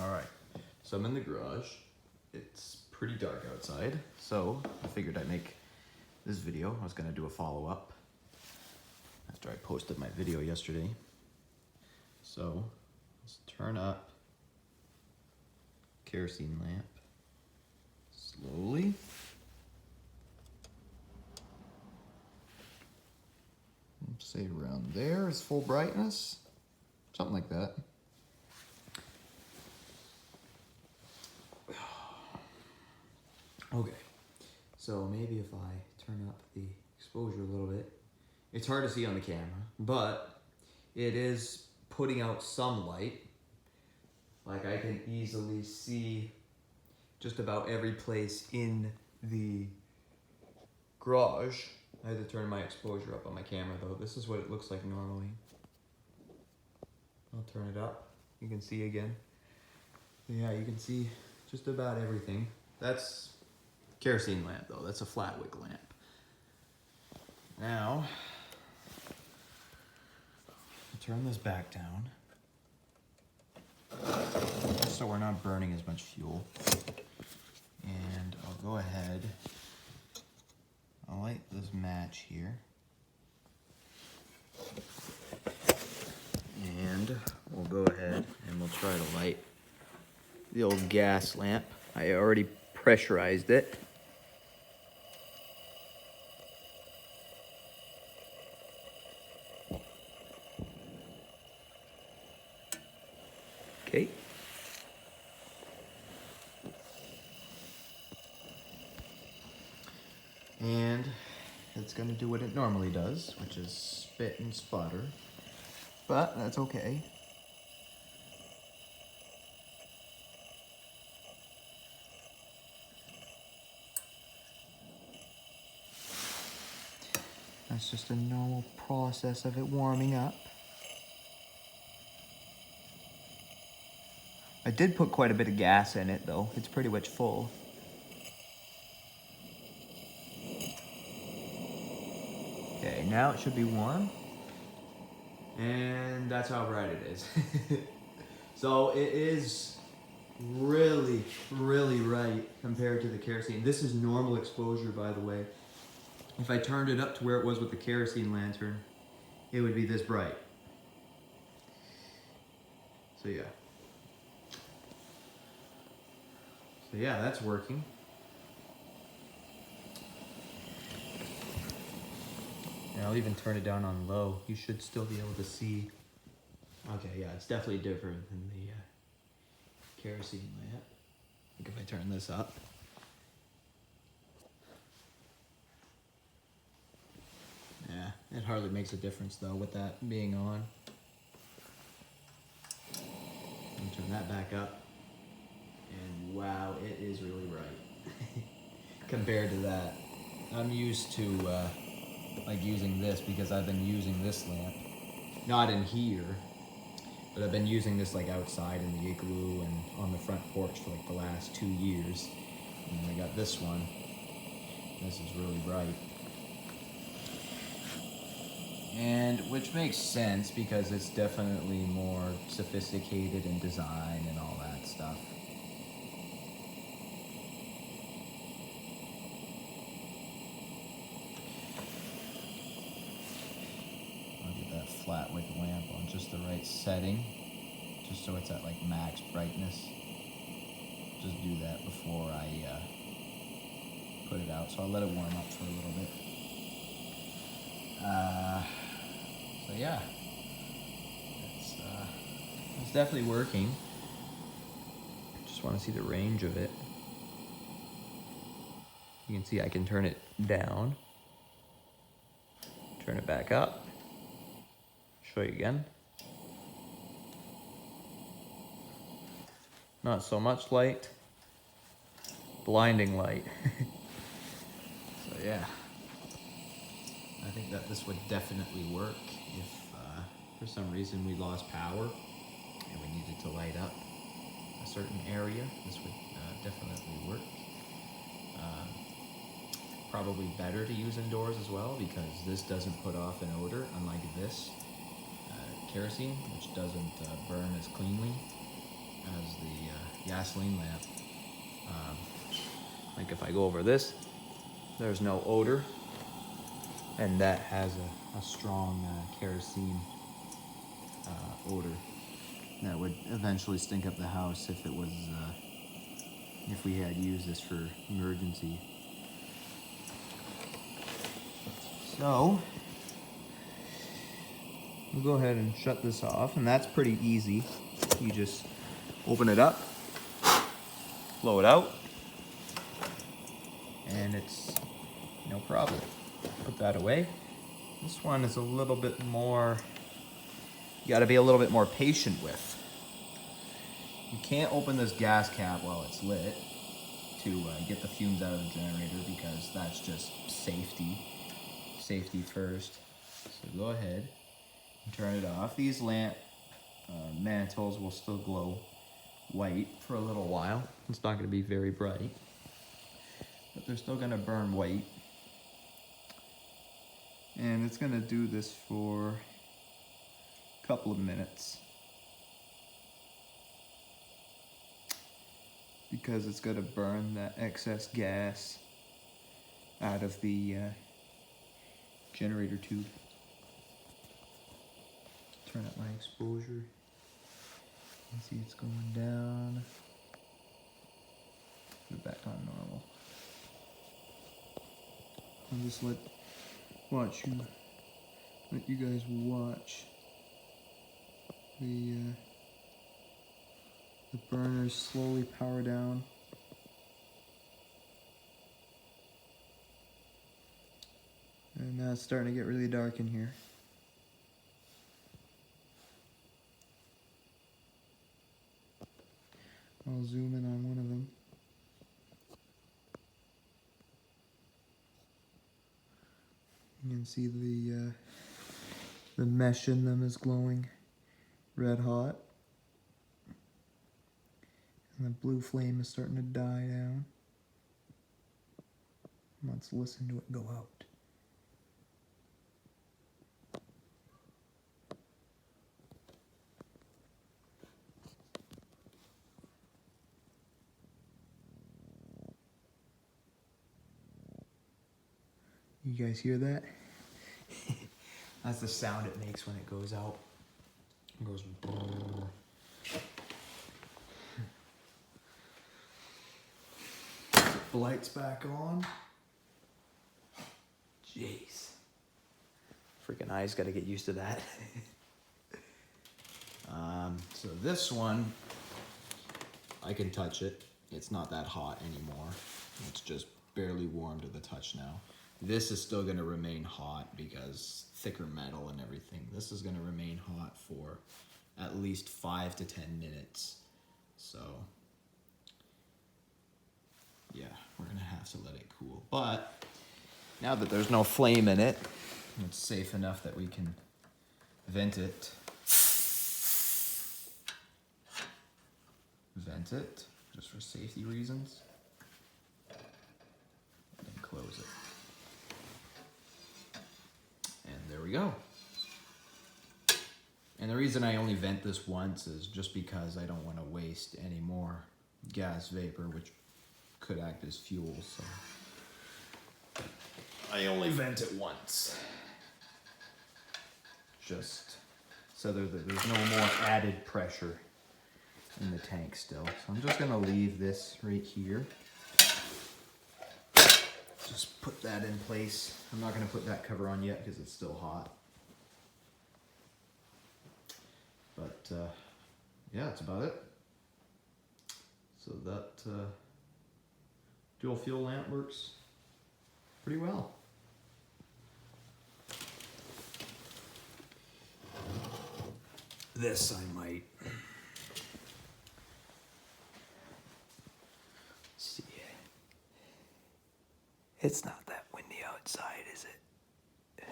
All right, so I'm in the garage. It's pretty dark outside, so I figured I'd make this video. I was gonna do a follow-up after I posted my video yesterday. So let's turn up kerosene lamp slowly. Say around there is full brightness, something like that. Okay, so maybe if I turn up the exposure a little bit, it's hard to see on the camera, but it is putting out some light. Like I can easily see just about every place in the garage. I had to turn my exposure up on my camera though. This is what it looks like normally. I'll turn it up. You can see again. Yeah, you can see just about everything. That's kerosene lamp though. That's a flat wick lamp. Now, I'll turn this back down just so we're not burning as much fuel. And I'll go ahead, I'll light this match here. And we'll go ahead and we'll try to light the old gas lamp. I already pressurized it. Okay. And it's gonna do what it normally does, which is spit and sputter, but that's okay. That's just a normal process of it warming up. I did put quite a bit of gas in it though. It's pretty much full. Okay, now it should be warm. And that's how bright it is. So it is really, really bright compared to the kerosene. This is normal exposure, by the way. If I turned it up to where it was with the kerosene lantern, it would be this bright. So yeah. So yeah, that's working. And I'll even turn it down on low. You should still be able to see. Okay, yeah, it's definitely different than the kerosene lamp. I think if I turn this up. Yeah, it hardly makes a difference though with that being on. And turn that back up. And wow, it is really bright compared to that. I'm used to like using this because I've been using this lamp, not in here, but I've been using this like outside in the igloo and on the front porch for like the last 2 years. And then I got this one. This is really bright. And which makes sense because it's definitely more sophisticated in design and all that stuff. Flat wick lamp on just the right setting, just so it's at like max brightness. Just do that before I put it out, so I'll let it warm up for a little bit. So yeah, it's definitely working. Just want to see the range of it. You can see I can turn it down, turn it back up. Show you again. Not so much light. Blinding light. So yeah. I think that this would definitely work if for some reason we lost power and we needed to light up a certain area. This would definitely work. Probably better to use indoors as well because this doesn't put off an odor, unlike this kerosene, which doesn't burn as cleanly as the gasoline lamp. Like if I go over this, there's no odor, and that has a strong kerosene odor that would eventually stink up the house if it was if we had used this for emergency. So we'll go ahead and shut this off, and that's pretty easy. You just open it up, blow it out, and it's no problem. Put that away. This one is a little bit more, you gotta be a little bit more patient with. You can't open this gas cap while it's lit to get the fumes out of the generator, because that's just safety. Safety first. So go ahead and turn it off. These lamp mantles will still glow white for a little while. It's not gonna be very bright, but they're still gonna burn white. And it's gonna do this for a couple of minutes, because it's gonna burn that excess gas out of the generator tube. Turn up my exposure. You see it's going down. Put it back on normal. I'll just let you guys watch the burners slowly power down. And now it's starting to get really dark in here. I'll zoom in on one of them. You can see the mesh in them is glowing red hot. And the blue flame is starting to die down. Let's listen to it go out. You guys hear that? That's the sound it makes when it goes out. It goes brrr. The light's back on. Jeez. Freaking eyes gotta get used to that. So this one, I can touch it. It's not that hot anymore. It's just barely warm to the touch now. This is still gonna remain hot because thicker metal and everything. This is gonna remain hot for at least 5 to 10 minutes. So yeah, we're gonna have to let it cool. But now that there's no flame in it, it's safe enough that we can vent it. Vent it, just for safety reasons. And then close it. And there we go. And the reason I only vent this once is just because I don't want to waste any more gas vapor, which could act as fuel, so I only vent it once. Just so there's no more added pressure in the tank still. So I'm just gonna leave this right here. Just put that in place. I'm not gonna put that cover on yet because it's still hot. But yeah, that's about it. So that dual fuel lamp works pretty well. This I might see. It's not that windy outside, is it?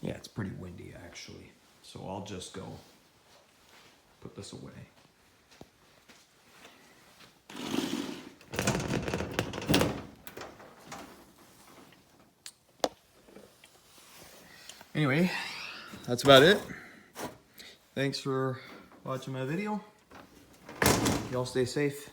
Yeah, it's pretty windy actually. So I'll just go put this away. Anyway, that's about it. Thanks for watching my video. Y'all stay safe.